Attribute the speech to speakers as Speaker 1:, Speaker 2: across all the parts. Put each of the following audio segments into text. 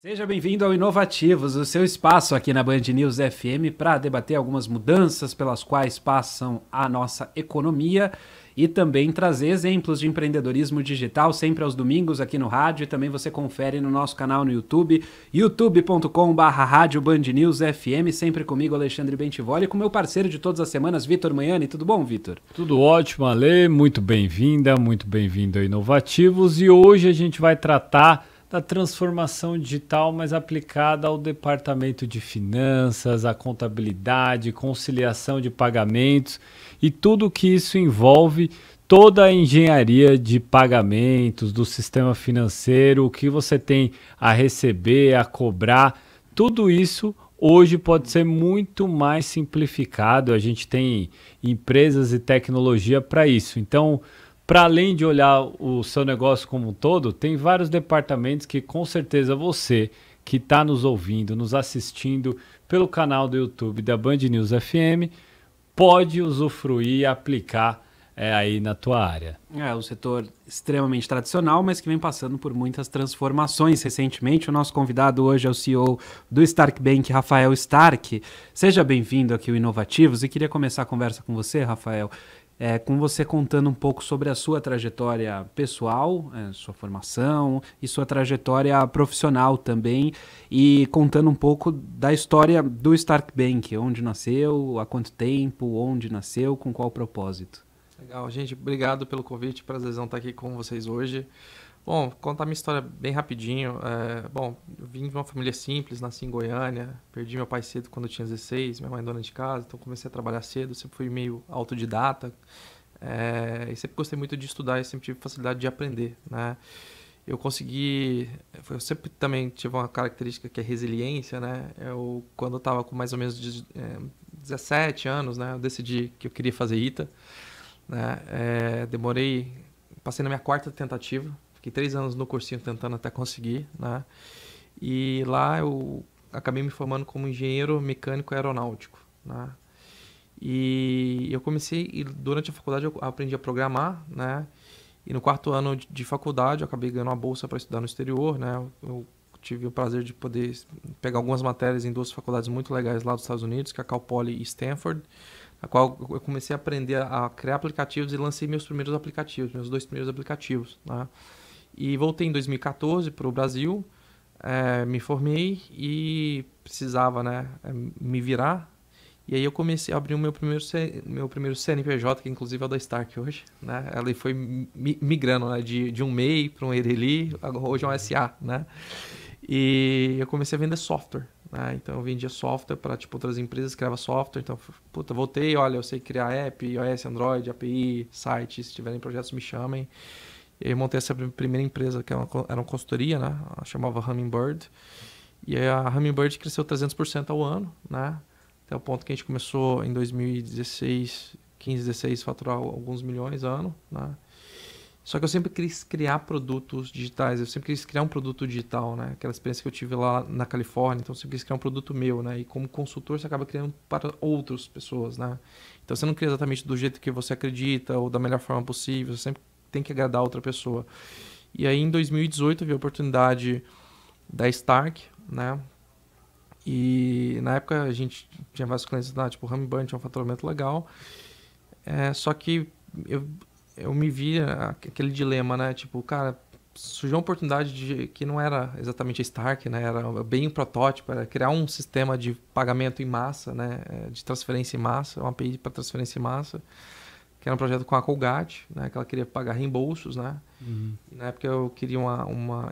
Speaker 1: Seja bem-vindo ao Inovativos, o seu espaço aqui na Band News FM para debater algumas mudanças pelas quais passam a nossa economia e também trazer exemplos de empreendedorismo digital sempre aos domingos aqui no rádio, e também você confere no nosso canal no YouTube, youtube.com/rádio Band News FM, sempre comigo, Alexandre Bentivoli, e com meu parceiro de todas as semanas, Vitor Manhani. Tudo bom, Vitor?
Speaker 2: Tudo ótimo, Ale, muito bem-vinda, muito bem-vindo ao Inovativos, e hoje a gente vai tratar da transformação digital, mas aplicada ao departamento de finanças, à contabilidade, conciliação de pagamentos e tudo que isso envolve, toda a engenharia de pagamentos do sistema financeiro, o que você tem a receber, a cobrar, tudo isso hoje pode ser muito mais simplificado. A gente tem empresas e tecnologia para isso. Então, para além de olhar o seu negócio como um todo, tem vários departamentos que com certeza você que está nos ouvindo, nos assistindo pelo canal do YouTube da Band News FM, pode usufruir e aplicar aí na tua área.
Speaker 1: É um setor extremamente tradicional, mas que vem passando por muitas transformações recentemente. O nosso convidado hoje é o CEO do Stark Bank, Rafael Stark. Seja bem-vindo aqui ao Inovativos, e queria começar a conversa com você, Rafael, com você contando um pouco sobre a sua trajetória pessoal, sua formação e sua trajetória profissional também, e contando um pouco da história do Stark Bank, onde nasceu, há quanto tempo, onde nasceu, com qual propósito.
Speaker 3: Legal, gente, obrigado pelo convite, prazerzão estar aqui com vocês hoje. Bom, contar minha história bem rapidinho. Eu vim de uma família simples, nasci em Goiânia, perdi meu pai cedo quando eu tinha 16, minha mãe dona de casa, então comecei a trabalhar cedo, sempre fui meio autodidata, e sempre gostei muito de estudar e sempre tive facilidade de aprender, né? Eu sempre também tive uma característica que é resiliência, né? Quando eu estava com mais ou menos 17 anos, né, eu decidi que eu queria fazer ITA, né? Passei na minha quarta tentativa. Fiquei 3 anos no cursinho tentando até conseguir, né? E lá eu acabei me formando como engenheiro mecânico aeronáutico, né? E eu durante a faculdade eu aprendi a programar, né? E no 4º ano de faculdade eu acabei ganhando uma bolsa para estudar no exterior, né? Eu tive o prazer de poder pegar algumas matérias em 2 faculdades muito legais lá dos Estados Unidos, que é a Cal Poly e Stanford, a qual eu comecei a aprender a criar aplicativos e lancei meus 2 primeiros aplicativos, né? E voltei em 2014 para o Brasil, me formei e precisava, né, me virar. E aí eu comecei a abrir o meu primeiro CNPJ, que inclusive é o da Stark hoje, né? Ela foi migrando, né, de um MEI para um ERELI, hoje é um SA, né? E eu comecei a vender software, né? Então eu vendia software para outras empresas, criava software. Então, voltei, olha, eu sei criar app, iOS, Android, API, site, se tiverem projetos me chamem. E aí eu montei essa primeira empresa, que era uma consultoria, né? Ela chamava Hummingbird. E aí a Hummingbird cresceu 300% ao ano, né? Até o ponto que a gente começou em 2016, 15, 16, faturar alguns milhões ano, né? Só que eu sempre quis criar produtos digitais, eu sempre quis criar um produto digital, né? Aquela experiência que eu tive lá na Califórnia, então eu sempre quis criar um produto meu, né? E como consultor você acaba criando para outras pessoas, né? Então você não cria exatamente do jeito que você acredita ou da melhor forma possível, você sempre tem que agradar outra pessoa. E aí em 2018 eu vi a oportunidade da Stark, né? E na época a gente tinha vários clientes lá, tipo o Hummingbird, tinha um faturamento legal. Só que eu me via aquele dilema, né? Tipo, cara, surgiu uma oportunidade que não era exatamente a Stark, né? Era bem um protótipo, era criar um sistema de pagamento em massa, né? De transferência em massa, uma API para transferência em massa, que era um projeto com a Colgate, né? Que ela queria pagar reembolsos, né?
Speaker 1: Uhum.
Speaker 3: E na época eu queria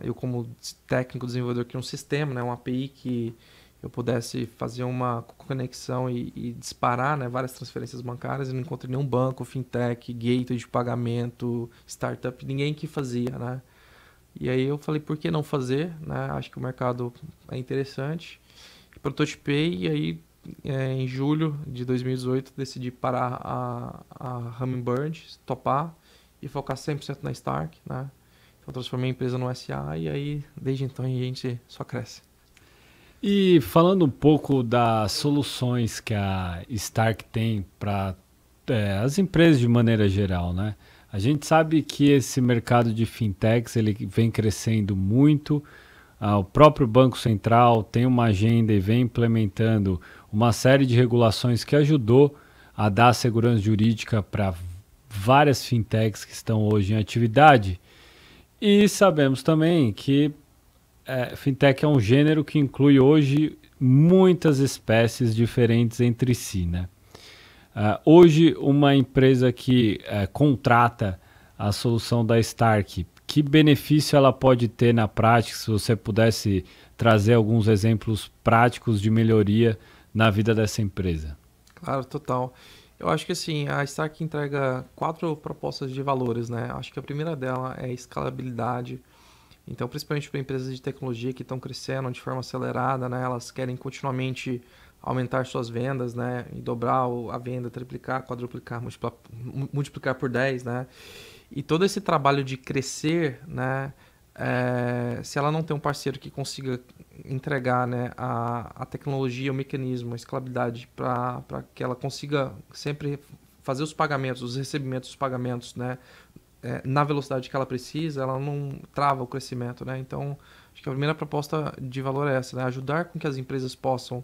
Speaker 3: eu como técnico desenvolvedor queria um sistema, né? Uma API que eu pudesse fazer uma conexão e disparar, né, várias transferências bancárias. E não encontrei nenhum banco, fintech, gateway de pagamento, startup, ninguém que fazia, né? E aí eu falei, por que não fazer, né? Acho que o mercado é interessante. Prototipei e aí em julho de 2018 decidi parar a Hummingbird, topar e focar 100% na Stark, né? Então transformei a empresa no SA e aí desde então a gente só cresce.
Speaker 2: E falando um pouco das soluções que a Stark tem para as empresas de maneira geral, né? A gente sabe que esse mercado de fintechs ele vem crescendo muito, O próprio Banco Central tem uma agenda e vem implementando uma série de regulações que ajudou a dar segurança jurídica para várias fintechs que estão hoje em atividade. E sabemos também que fintech é um gênero que inclui hoje muitas espécies diferentes entre si, né? Hoje, uma empresa que contrata a solução da Stark, que benefício ela pode ter na prática, se você pudesse trazer alguns exemplos práticos de melhoria na vida dessa empresa?
Speaker 3: Claro, total. Eu acho que assim, a Stark entrega 4 propostas de valores, né? Acho que a primeira dela é escalabilidade. Então, principalmente para empresas de tecnologia que estão crescendo de forma acelerada, né? Elas querem continuamente aumentar suas vendas, né? E dobrar a venda, triplicar, quadruplicar, multiplicar por 10, né? E todo esse trabalho de crescer, né? Se ela não tem um parceiro que consiga entregar, né, a tecnologia, o mecanismo, a escalabilidade para que ela consiga sempre fazer os pagamentos, os recebimentos, os pagamentos, né, na velocidade que ela precisa, ela não trava o crescimento, né? Então, acho que a primeira proposta de valor é essa, né? Ajudar com que as empresas possam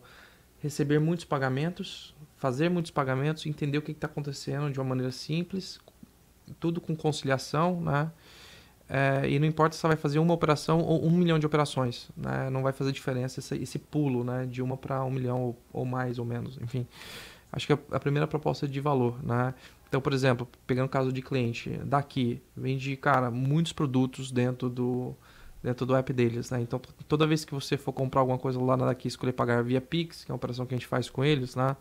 Speaker 3: receber muitos pagamentos, fazer muitos pagamentos, entender o que está acontecendo de uma maneira simples, tudo com conciliação, né? E não importa se você vai fazer uma operação ou 1 milhão de operações, né? Não vai fazer diferença esse pulo, né? De 1 para 1 milhão ou mais ou menos, enfim. Acho que a primeira proposta é de valor, né? Então, por exemplo, pegando o caso de cliente, daqui vende, cara, muitos produtos dentro do app deles, né? Então, toda vez que você for comprar alguma coisa lá na Daqui, escolher pagar via Pix, que é uma operação que a gente faz com eles, né?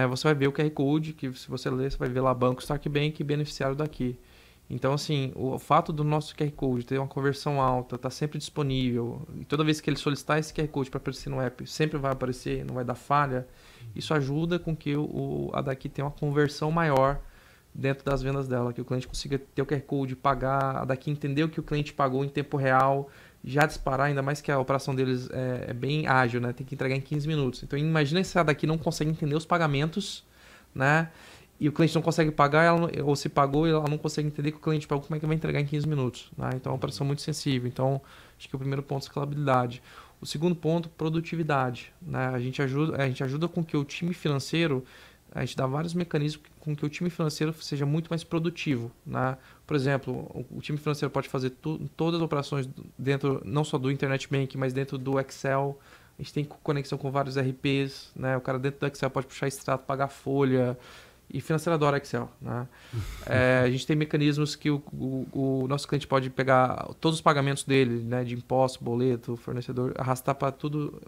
Speaker 3: Você vai ver o QR Code, que se você ler, você vai ver lá Banco Stark Bank, beneficiário daqui. Então, assim, o fato do nosso QR Code ter uma conversão alta, estar sempre disponível, e toda vez que ele solicitar esse QR Code para aparecer no app, sempre vai aparecer, não vai dar falha, isso ajuda com que a Daqui tenha uma conversão maior dentro das vendas dela, que o cliente consiga ter o QR Code, pagar, a Daqui entender o que o cliente pagou em tempo real, já disparar, ainda mais que a operação deles é bem ágil, né? Tem que entregar em 15 minutos. Então, imagina se a Daqui não consegue entender os pagamentos, né? E o cliente não consegue pagar, ou se pagou, ela não consegue entender que o cliente pagou, como é que vai entregar em 15 minutos, né? Então, é uma operação muito sensível. Então, acho que o primeiro ponto é escalabilidade. O segundo ponto, produtividade, né? A gente ajuda com que o time financeiro, a gente dá vários mecanismos com que o time financeiro seja muito mais produtivo, né? Por exemplo, o time financeiro pode fazer todas as operações dentro, não só do Internet Bank, mas dentro do Excel. A gente tem conexão com vários RPs, né? O cara dentro do Excel pode puxar extrato, pagar folha. E financeira adora Excel, né? A gente tem mecanismos que o nosso cliente pode pegar todos os pagamentos dele, né, de imposto, boleto, fornecedor, arrastar para tudo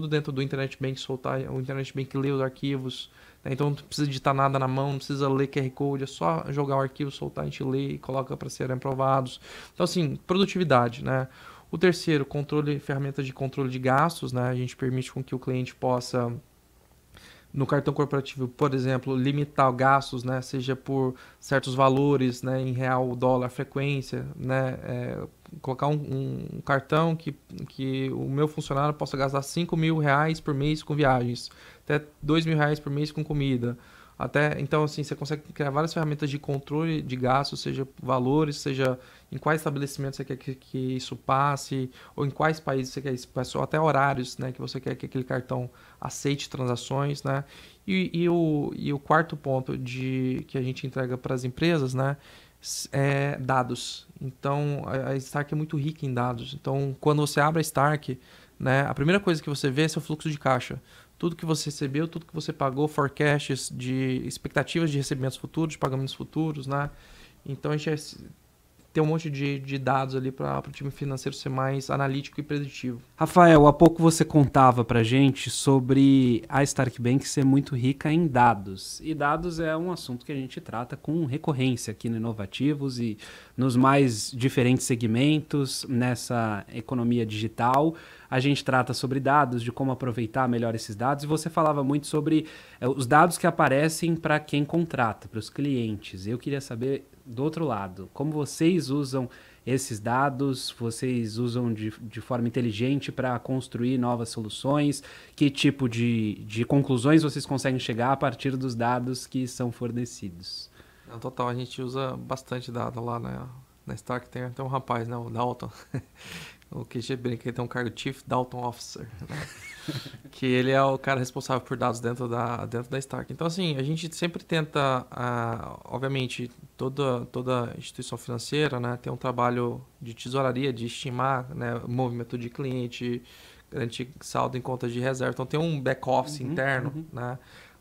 Speaker 3: dentro do Internet Bank, soltar o Internet Bank, ler os arquivos, né? Então não precisa digitar nada na mão, não precisa ler QR Code, é só jogar o arquivo, soltar, a gente lê e coloca para serem aprovados. Então, assim, produtividade, né? O terceiro, ferramentas de controle de gastos, né? A gente permite com que o cliente possa, no cartão corporativo, por exemplo, limitar gastos, né, seja por certos valores, né, em real, dólar, frequência, né, colocar um cartão que o meu funcionário possa gastar R$5.000 por mês com viagens, até R$2.000 por mês com comida. Então, assim, você consegue criar várias ferramentas de controle de gastos, seja valores, seja em quais estabelecimentos você quer que isso passe, ou em quais países você quer isso passe, ou até horários, né, que você quer que aquele cartão aceite transações, né? E o quarto ponto que a gente entrega para as empresas, né, é dados. Então, a Stark é muito rica em dados. Então, quando você abre a Stark, né, a primeira coisa que você vê é seu fluxo de caixa. Tudo que você recebeu, tudo que você pagou, forecasts de expectativas de recebimentos futuros, de pagamentos futuros, né? Então, a gente tem um monte de dados ali para o time financeiro ser mais analítico e preditivo.
Speaker 1: Rafael, há pouco você contava para gente sobre a Stark Bank ser muito rica em dados. E dados é um assunto que a gente trata com recorrência aqui no Inovativos e nos mais diferentes segmentos nessa economia digital. A gente trata sobre dados, de como aproveitar melhor esses dados. E você falava muito sobre os dados que aparecem para quem contrata, para os clientes. Eu queria saber, do outro lado, como vocês usam esses dados, vocês usam de forma inteligente para construir novas soluções, que tipo de conclusões vocês conseguem chegar a partir dos dados que são fornecidos?
Speaker 3: No total, a gente usa bastante dado lá na Stark, tem um rapaz, né, o Dalton, O que a gente brinca que ele tem um cargo Chief Data Officer, né? Que ele é o cara responsável por dados dentro da Stark. Então, assim, a gente sempre tenta, obviamente, toda instituição financeira, né, tem um trabalho de tesouraria, de estimar, né, o movimento de cliente, garantir saldo em contas de reserva. Então, tem um back-office interno, né,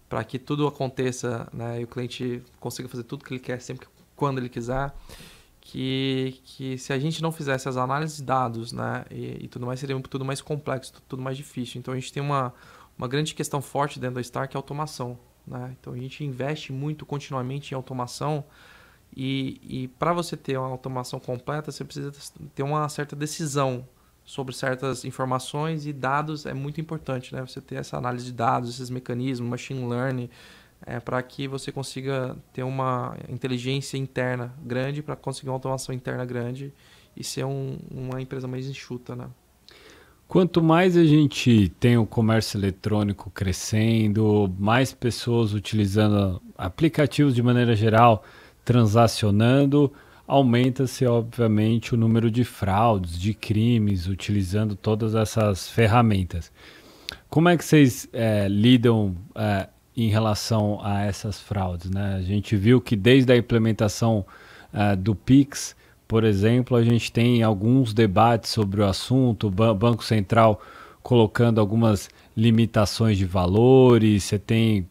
Speaker 3: para que tudo aconteça, né, e o cliente consiga fazer tudo que ele quer, sempre quando ele quiser. Que se a gente não fizesse as análises de dados, né, e tudo mais, seria tudo mais complexo, tudo mais difícil. Então, a gente tem uma grande questão forte dentro da Stark, que é a automação, né? Então, a gente investe muito continuamente em automação e para você ter uma automação completa, você precisa ter uma certa decisão sobre certas informações e dados é muito importante, né? Você ter essa análise de dados, esses mecanismos, machine learning, para que você consiga ter uma inteligência interna grande, para conseguir uma automação interna grande e ser uma empresa mais enxuta, né?
Speaker 2: Quanto mais a gente tem o comércio eletrônico crescendo, mais pessoas utilizando aplicativos de maneira geral, transacionando, aumenta-se, obviamente, o número de fraudes, de crimes, utilizando todas essas ferramentas. Como é que vocês lidam em relação a essas fraudes, né? A gente viu que desde a implementação do Pix, por exemplo, a gente tem alguns debates sobre o assunto, o Banco Central colocando algumas limitações de valores, você tem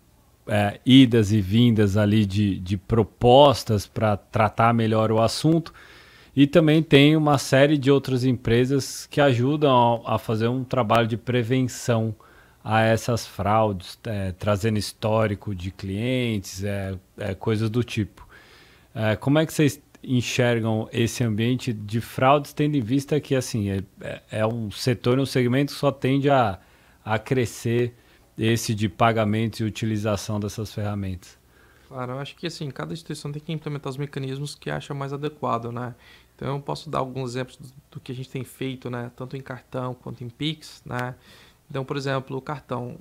Speaker 2: idas e vindas ali de propostas para tratar melhor o assunto, e também tem uma série de outras empresas que ajudam a fazer um trabalho de prevenção a essas fraudes, trazendo histórico de clientes, coisas do tipo. Como é que vocês enxergam esse ambiente de fraudes, tendo em vista que assim, é um setor, um segmento que só tende a crescer, esse de pagamentos e utilização dessas ferramentas?
Speaker 3: Claro, eu acho que assim, cada instituição tem que implementar os mecanismos que acha mais adequado, né? Então eu posso dar alguns exemplos do que a gente tem feito, né? Tanto em cartão quanto em Pix, né? Então, por exemplo, o cartão,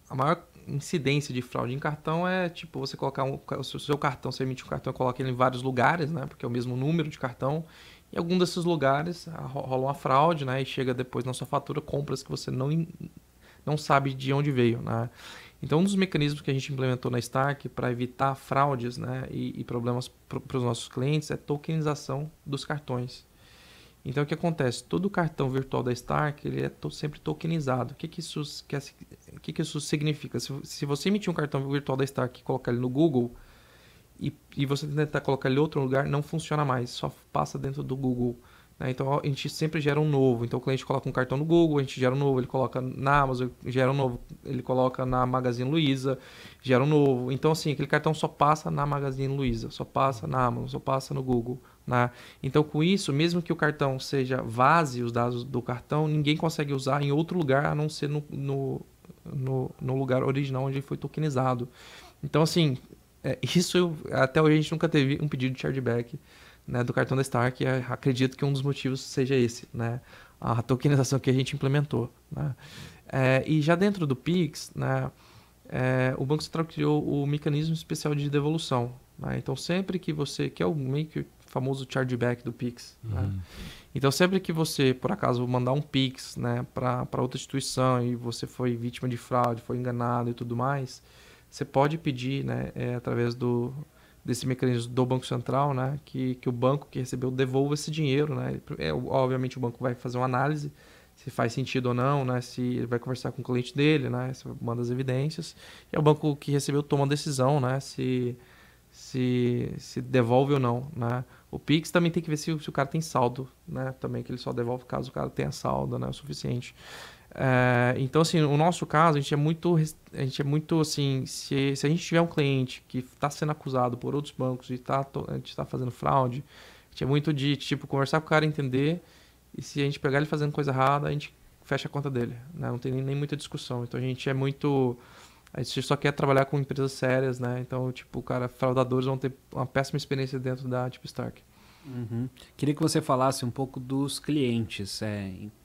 Speaker 3: a maior incidência de fraude em cartão é tipo você colocar o seu cartão, você emite um cartão e coloca ele em vários lugares, né? Porque é o mesmo número de cartão. Em algum desses lugares rola uma fraude, né? E chega depois na sua fatura compras que você não sabe de onde veio, né? Então, um dos mecanismos que a gente implementou na Stark para evitar fraudes, né, e problemas para os nossos clientes é tokenização dos cartões. Então, o que acontece? Todo cartão virtual da Stark ele é sempre tokenizado. O que isso significa? Se você emitir um cartão virtual da Stark e colocar ele no Google e você tentar colocar ele em outro lugar, não funciona mais, só passa dentro do Google. Então, a gente sempre gera um novo. Então, o cliente coloca um cartão no Google, a gente gera um novo, ele coloca na Amazon, gera um novo, ele coloca na Magazine Luiza, gera um novo. Então, assim, aquele cartão só passa na Magazine Luiza, só passa na Amazon, só passa no Google, né? Então, com isso, mesmo que o cartão vaze os dados do cartão, ninguém consegue usar em outro lugar, a não ser no lugar original onde ele foi tokenizado. Então, assim, até hoje a gente nunca teve um pedido de chargeback, né, do cartão da Stark, e acredito que um dos motivos seja esse, né, a tokenização que a gente implementou, né. E já dentro do Pix, né, o Banco Central criou o mecanismo especial de devolução, né. Então sempre que que é o meio que famoso chargeback do Pix, né. Então sempre que você por acaso mandar um Pix, né, para outra instituição e você foi vítima de fraude, foi enganado e tudo mais, você pode pedir, né, através desse mecanismo do Banco Central, né, que o banco que recebeu devolva esse dinheiro, né. Obviamente o banco vai fazer uma análise se faz sentido ou não, né, se ele vai conversar com o cliente dele, né, se manda as evidências, e o banco que recebeu toma a decisão, né, se devolve ou não, né. O Pix também tem que ver se o cara tem saldo, né, também, que ele só devolve caso o cara tenha saldo, né, o suficiente. Então, assim, no nosso caso, a gente é muito assim, se a gente tiver um cliente que está sendo acusado por outros bancos e a gente está fazendo fraude, a gente é muito de, tipo, conversar com o cara, entender, e se a gente pegar ele fazendo coisa errada, a gente fecha a conta dele, né? Não tem nem muita discussão. Então, a gente só quer trabalhar com empresas sérias, né? Então, tipo, fraudadores vão ter uma péssima experiência dentro da Tipo Stark.
Speaker 1: Uhum. Queria que você falasse um pouco dos clientes,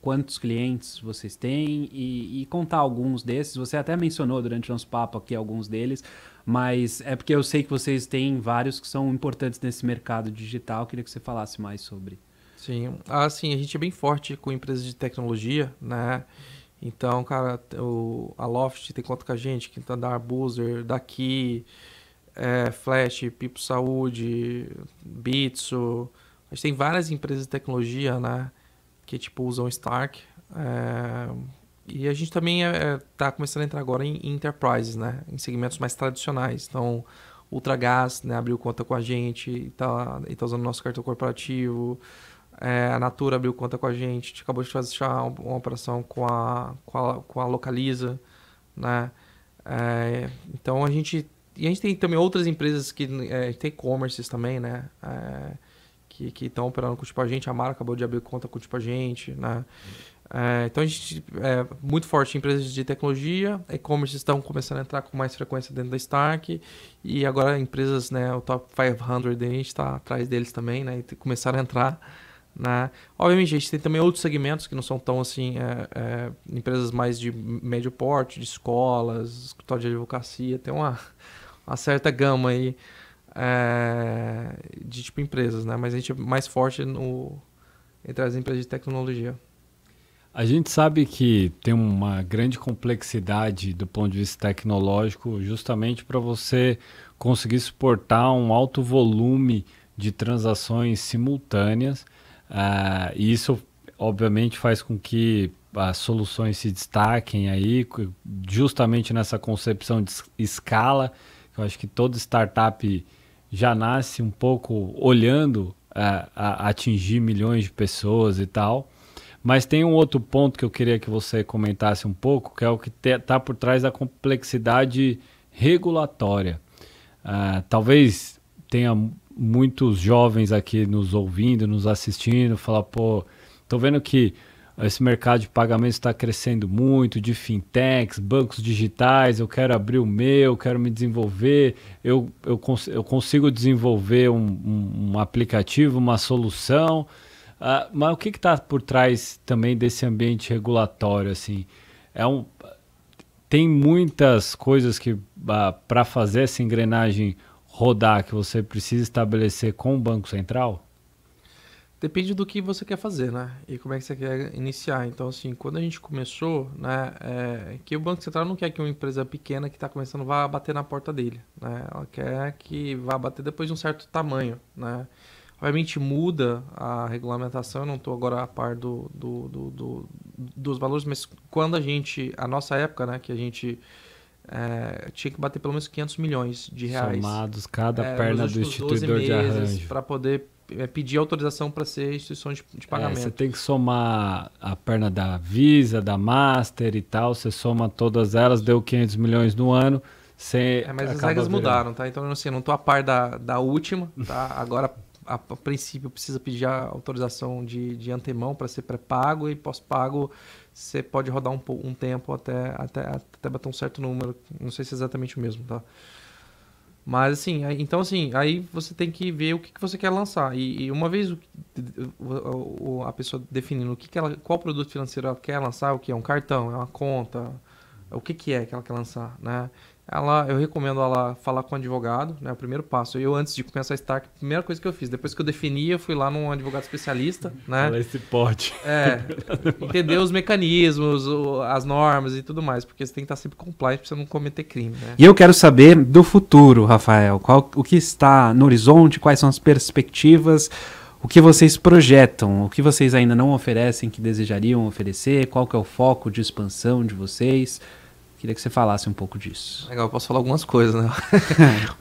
Speaker 1: quantos clientes vocês têm e contar alguns desses. Você até mencionou durante o nosso papo aqui alguns deles, mas é porque eu sei que vocês têm vários que são importantes nesse mercado digital. Queria que você falasse mais sobre.
Speaker 3: Sim. Assim, a gente é bem forte com empresas de tecnologia, né? Então, cara, a Loft tem conta com a gente, que tá da Arbuser, Daqui, Flash, Pipo Saúde, Bitso. A gente tem várias empresas de tecnologia, né? Que, tipo, usam Stark. E a gente também tá começando a entrar agora em enterprises, né? Em segmentos mais tradicionais. Então, Ultragaz, né, abriu conta com a gente e tá usando nosso cartão corporativo. A Natura abriu conta com a gente acabou de fazer uma operação com a Localiza, né? Então a gente tem também outras empresas que tem e-commerces também, né? Que estão operando com a gente. A Mara acabou de abrir conta com a gente, né? Então a gente é muito forte em empresas de tecnologia, e-commerce estão começando a entrar com mais frequência dentro da Stark, e agora empresas, né, o top 500, a gente está atrás deles também, né, e começaram a entrar, né. Obviamente a gente tem também outros segmentos que não são tão assim, empresas mais de médio porte, de escolas, escritório de advocacia, tem uma certa gama aí de tipo empresas, né, mas a gente é mais forte entre as empresas de tecnologia.
Speaker 2: A gente sabe que tem uma grande complexidade do ponto de vista tecnológico, justamente para você conseguir suportar um alto volume de transações simultâneas. E isso, obviamente, faz com que as soluções se destaquem aí, justamente nessa concepção de escala. Eu acho que toda startup já nasce um pouco olhando a atingir milhões de pessoas e tal. Mas tem um outro ponto que eu queria que você comentasse um pouco, que é o que está por trás da complexidade regulatória. Talvez tenha muitos jovens aqui nos ouvindo, nos assistindo, falar, pô, estou vendo que esse mercado de pagamentos está crescendo muito, de fintechs, bancos digitais, eu quero abrir o meu, quero me desenvolver, eu consigo desenvolver um aplicativo, uma solução. Mas o que está por trás também desse ambiente regulatório? Assim? Tem muitas coisas que para fazer essa engrenagem rodar que você precisa estabelecer com o Banco Central?
Speaker 3: Depende do que você quer fazer, né? E como é que você quer iniciar. Então, assim, quando a gente começou, né, que o Banco Central não quer que uma empresa pequena que está começando vá bater na porta dele, né? Ela quer que vá bater depois de um certo tamanho, né? Obviamente muda a regulamentação, eu não estou agora a par dos valores, mas quando a nossa época, né, que a gente tinha que bater pelo menos 500 milhões de reais.
Speaker 2: Somados cada perna do instituidor de arranjo.
Speaker 3: Para poder pedir autorização para ser instituição de pagamento.
Speaker 2: Você tem que somar a perna da Visa, da Master e tal, você soma todas elas, deu 500 milhões no ano.
Speaker 3: Mas as regras mudaram, tá? Então, assim, eu não estou a par da última, tá? Agora, a princípio, precisa pedir a autorização de antemão para ser pré-pago, e pós-pago você pode rodar um tempo até bater um certo número. Não sei se é exatamente o mesmo, tá? Mas, assim, então, assim, aí você tem que ver o que você quer lançar. E uma vez a pessoa definindo qual produto financeiro ela quer lançar, o que é um cartão, é uma conta, o que é que ela quer lançar, né? Eu recomendo ela falar com o advogado, né? O primeiro passo. Antes de começar a Stark, a primeira coisa que eu fiz, depois que eu defini, eu fui lá num advogado especialista, né?
Speaker 2: Fala esse pote.
Speaker 3: Entender os mecanismos, as normas e tudo mais, porque você tem que estar sempre compliant para você não cometer crime, né?
Speaker 1: E eu quero saber do futuro, Rafael. O que está no horizonte, quais são as perspectivas, o que vocês projetam, o que vocês ainda não oferecem, que desejariam oferecer, qual que é o foco de expansão de vocês? Queria que você falasse um pouco disso.
Speaker 3: Legal, eu posso falar algumas coisas, né?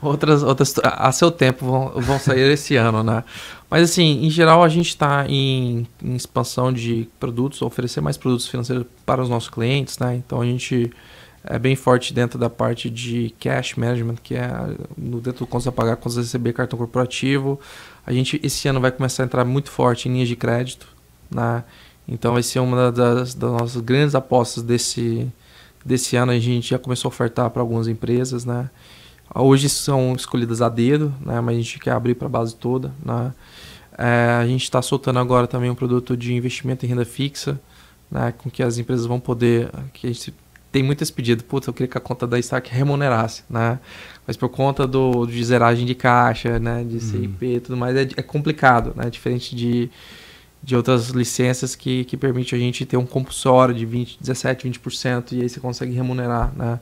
Speaker 3: outras a seu tempo vão sair esse ano, né? Mas, assim, em geral, a gente está em expansão de produtos, oferecer mais produtos financeiros para os nossos clientes, né? Então, a gente é bem forte dentro da parte de cash management, que é dentro do contas a pagar, contas a receber, cartão corporativo. A gente, esse ano, vai começar a entrar muito forte em linhas de crédito, né? Então, vai ser uma das nossas grandes apostas desse ano. A gente já começou a ofertar para algumas empresas, né? Hoje são escolhidas a dedo, né? Mas a gente quer abrir para a base toda, né? A gente está soltando agora também um produto de investimento em renda fixa, né? Com que as empresas vão poder... Que a gente tem muito esse pedido, eu queria que a conta da Stark remunerasse, né? Mas por conta de zeragem de caixa, né? De CIP e tudo mais, é complicado, né? Diferente outras licenças que permite a gente ter um compulsório de 17, 20%, e aí você consegue remunerar, né?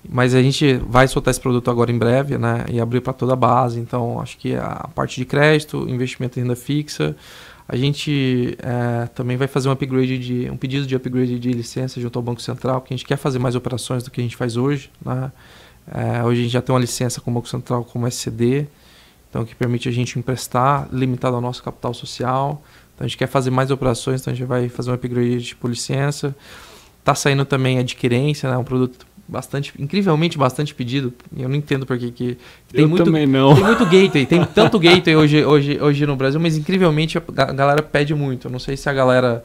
Speaker 3: Mas a gente vai soltar esse produto agora em breve, né? E abrir para toda a base. Então, acho que a parte de crédito, investimento em renda fixa, a gente também vai fazer um pedido de upgrade de licença junto ao Banco Central, porque a gente quer fazer mais operações do que a gente faz hoje, né? Hoje a gente já tem uma licença com o Banco Central como SCD, então que permite a gente emprestar, limitado ao nosso capital social. Então a gente quer fazer mais operações, então a gente vai fazer um upgrade tipo licença. Está saindo também a adquirência, né? Um produto incrivelmente bastante pedido. Eu não entendo porque que tem muito,
Speaker 2: também não.
Speaker 3: Tem muito gateway, tem tanto gateway hoje no Brasil, mas incrivelmente a galera pede muito. Eu não sei se a galera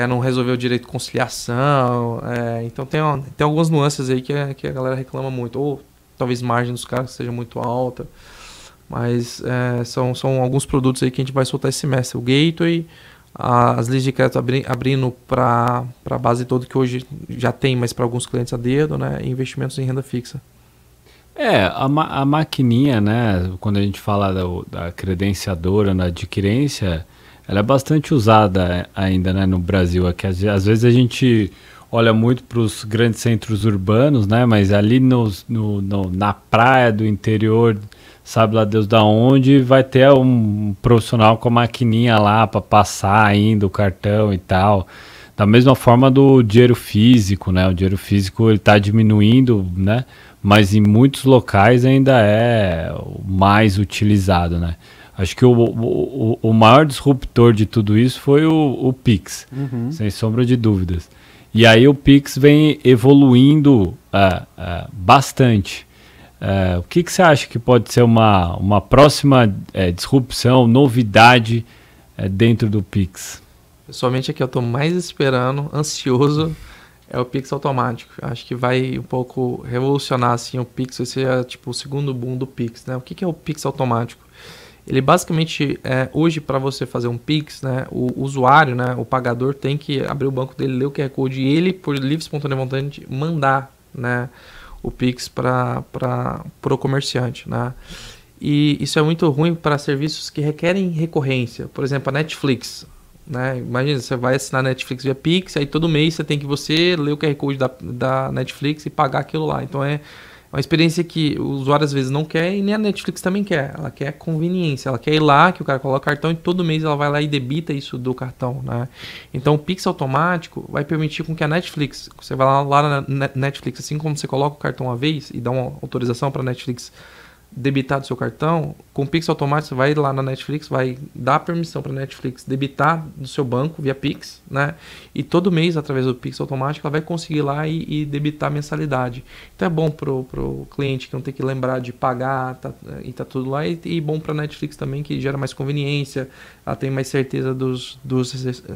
Speaker 3: não resolveu direito de conciliação. Então tem algumas nuances aí que a galera reclama muito. Ou talvez margem dos caras seja muito alta. Mas são alguns produtos aí que a gente vai soltar esse semestre. O gateway, as linhas de crédito abrindo para a base toda que hoje já tem, mas para alguns clientes a dedo, né? E investimentos em renda fixa.
Speaker 2: A maquininha, né? Quando a gente fala da credenciadora na adquirência, ela é bastante usada ainda, né, no Brasil. Aqui, às vezes a gente olha muito para os grandes centros urbanos, né? Mas ali na praia do interior, sabe lá Deus da onde, vai ter um profissional com a maquininha lá para passar ainda o cartão e tal. Da mesma forma do dinheiro físico, né? O dinheiro físico ele está diminuindo, né? Mas em muitos locais ainda é o mais utilizado, né? Acho que o maior disruptor de tudo isso foi o Pix, sem sombra de dúvidas. E aí o Pix vem evoluindo bastante. O que você acha que pode ser uma próxima disrupção, novidade dentro do Pix?
Speaker 3: Pessoalmente, aqui eu estou mais esperando, ansioso, é o Pix automático. Acho que vai um pouco revolucionar assim, o Pix, vai ser tipo o segundo boom do Pix, né? O que é o Pix automático? Ele basicamente, hoje para você fazer um Pix, né, o usuário, né, o pagador tem que abrir o banco dele, ler o QR Code e ele, por livre e espontânea vontade, mandar, né, o Pix para o comerciante, né? E isso é muito ruim para serviços que requerem recorrência. Por exemplo, a Netflix, né? Imagina, você vai assinar a Netflix via Pix, aí todo mês você tem que ler o QR Code da Netflix e pagar aquilo lá. Então é uma experiência que o usuário às vezes não quer e nem a Netflix também quer. Ela quer conveniência, ela quer ir lá, que o cara coloca o cartão e todo mês ela vai lá e debita isso do cartão, né? Então o Pix automático vai permitir com que a Netflix, você vai lá na Netflix, assim como você coloca o cartão uma vez e dá uma autorização para a Netflix debitar do seu cartão, com o Pix automático você vai lá na Netflix, vai dar permissão para a Netflix debitar do seu banco via Pix, né? E todo mês, através do Pix automático, ela vai conseguir lá e debitar a mensalidade. Então é bom pro cliente que não tem que lembrar de pagar, e tá tudo lá, e bom para a Netflix também, que gera mais conveniência, ela tem mais certeza dos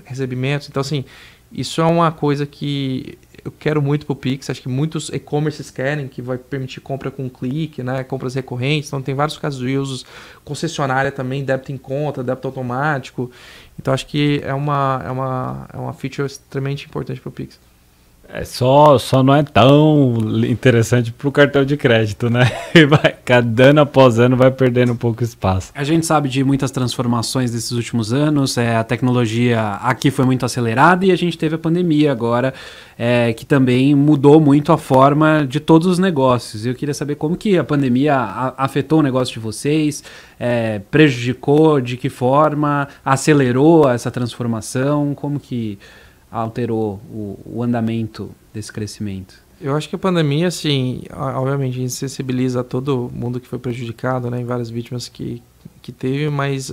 Speaker 3: recebimentos. Então, assim, isso é uma coisa que eu quero muito pro Pix, acho que muitos e-commerces querem, que vai permitir compra com clique, né, compras recorrentes, então tem vários casos de usos, concessionária também, débito em conta, débito automático, então acho que é uma feature extremamente importante pro Pix.
Speaker 2: Só não é tão interessante para o cartão de crédito, né? Cada ano após ano vai perdendo um pouco espaço.
Speaker 1: A gente sabe de muitas transformações desses últimos anos, a tecnologia aqui foi muito acelerada e a gente teve a pandemia agora, que também mudou muito a forma de todos os negócios. Eu queria saber como que a pandemia afetou o negócio de vocês, prejudicou, de que forma, acelerou essa transformação, como que alterou o andamento desse crescimento?
Speaker 3: Eu acho que a pandemia, assim, obviamente a gente sensibiliza todo mundo que foi prejudicado, né, em várias vítimas que teve, mas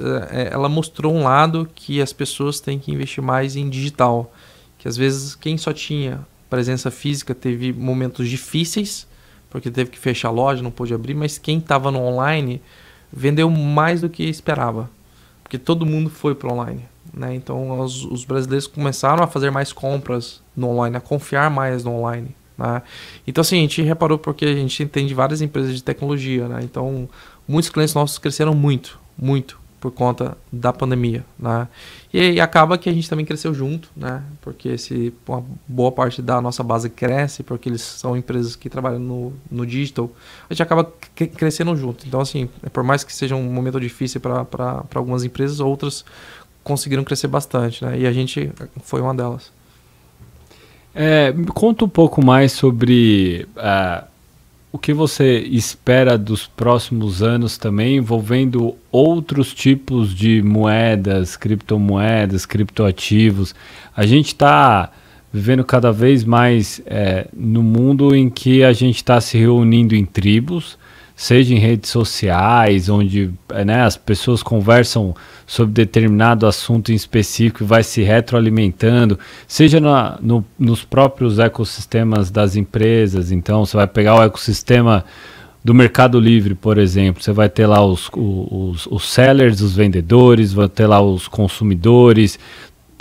Speaker 3: ela mostrou um lado que as pessoas têm que investir mais em digital, que às vezes quem só tinha presença física teve momentos difíceis, porque teve que fechar a loja, não pôde abrir, mas quem estava no online vendeu mais do que esperava, porque todo mundo foi para o online. Né? Então os brasileiros começaram a fazer mais compras no online, a confiar mais no online, né? Então assim, a gente reparou porque a gente entende várias empresas de tecnologia, né? Então muitos clientes nossos cresceram muito por conta da pandemia, né? E acaba que a gente também cresceu junto, né? Porque uma boa parte da nossa base cresce, porque eles são empresas que trabalham no digital, a gente acaba crescendo junto. Então assim, por mais que seja um momento difícil para algumas empresas, outras conseguiram crescer bastante, né? E a gente foi uma delas.
Speaker 2: Me conta um pouco mais sobre o que você espera dos próximos anos também, envolvendo outros tipos de moedas, criptomoedas, criptoativos. A gente está vivendo cada vez mais no mundo em que a gente está se reunindo em tribos, seja em redes sociais, onde as pessoas conversam sobre determinado assunto em específico e vai se retroalimentando, seja nos próprios ecossistemas das empresas. Então, você vai pegar o ecossistema do Mercado Livre, por exemplo, você vai ter lá os sellers, os vendedores, vai ter lá os consumidores,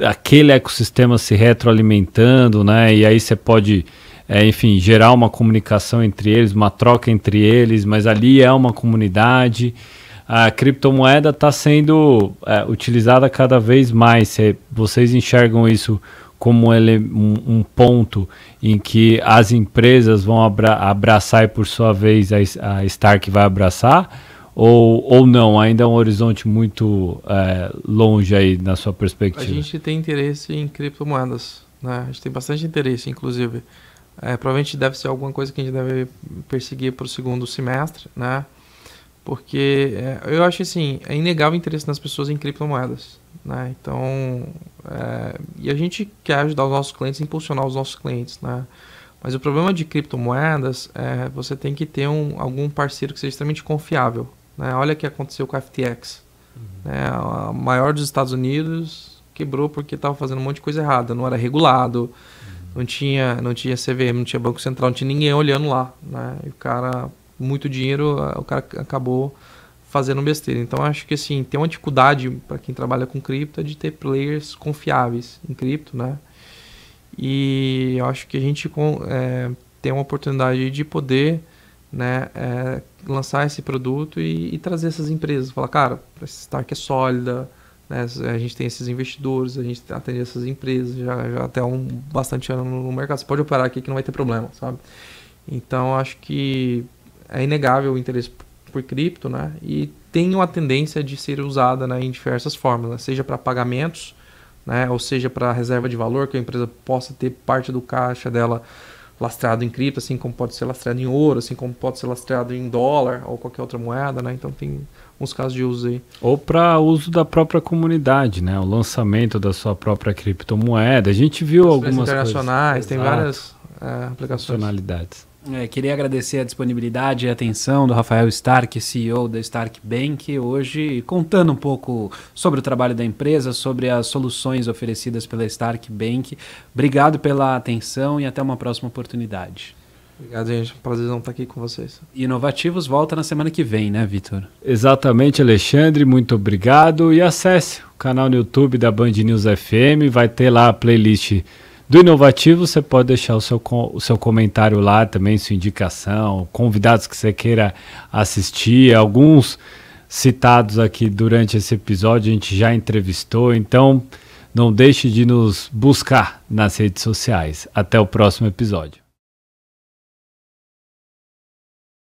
Speaker 2: aquele ecossistema se retroalimentando, né? E aí você pode... enfim, gerar uma comunicação entre eles, uma troca entre eles, mas ali é uma comunidade. A criptomoeda está sendo utilizada cada vez mais. Vocês enxergam isso como um ponto em que as empresas vão abraçar e, por sua vez, a Stark vai abraçar? Ou não? Ainda é um horizonte muito longe aí na sua perspectiva?
Speaker 3: A gente tem interesse em criptomoedas, né? A gente tem bastante interesse, inclusive. Provavelmente deve ser alguma coisa que a gente deve perseguir para o segundo semestre, né? Porque eu acho assim, é inegável o interesse das pessoas em criptomoedas, né? Então, e a gente quer ajudar os nossos clientes, impulsionar os nossos clientes, né? Mas o problema de criptomoedas é você tem que ter algum parceiro que seja extremamente confiável, né? Olha o que aconteceu com a FTX, né? A maior dos Estados Unidos quebrou porque estava fazendo um monte de coisa errada, não era regulado. Não tinha CVM, não tinha Banco Central, não tinha ninguém olhando lá, né? E o cara, muito dinheiro, o cara acabou fazendo besteira. Então, acho que assim, tem uma dificuldade para quem trabalha com cripto de ter players confiáveis em cripto, né? E eu acho que a gente tem uma oportunidade de poder, né, lançar esse produto e trazer essas empresas. Falar, cara, essa Stark é sólida, né? A gente tem esses investidores, a gente atende essas empresas já até bastante ano no mercado. Você pode operar aqui que não vai ter problema, sabe? Então, acho que é inegável o interesse por cripto, né? E tem uma tendência de ser usada, né, em diversas formas, né? Seja para pagamentos, né? Ou seja para reserva de valor, que a empresa possa ter parte do caixa dela lastreado em cripto, assim como pode ser lastreado em ouro, assim como pode ser lastreado em dólar ou qualquer outra moeda, né? Então tem uns casos de uso aí.
Speaker 2: Ou para uso da própria comunidade, né? O lançamento da sua própria criptomoeda. A gente viu algumas
Speaker 3: internacionais,
Speaker 2: coisas.
Speaker 3: Tem várias aplicações.
Speaker 2: Funcionalidades.
Speaker 1: Queria agradecer a disponibilidade e a atenção do Rafael Stark, CEO da Stark Bank, hoje contando um pouco sobre o trabalho da empresa, sobre as soluções oferecidas pela Stark Bank. Obrigado pela atenção e até uma próxima oportunidade.
Speaker 3: Obrigado, gente. Prazerzão estar aqui com vocês.
Speaker 1: Inovativos volta na semana que vem, né, Vitor?
Speaker 2: Exatamente, Alexandre. Muito obrigado. E acesse o canal no YouTube da Band News FM. Vai ter lá a playlist do Inovativo. Você pode deixar o seu comentário lá também, sua indicação, convidados que você queira assistir. Alguns citados aqui durante esse episódio a gente já entrevistou. Então, não deixe de nos buscar nas redes sociais. Até o próximo episódio.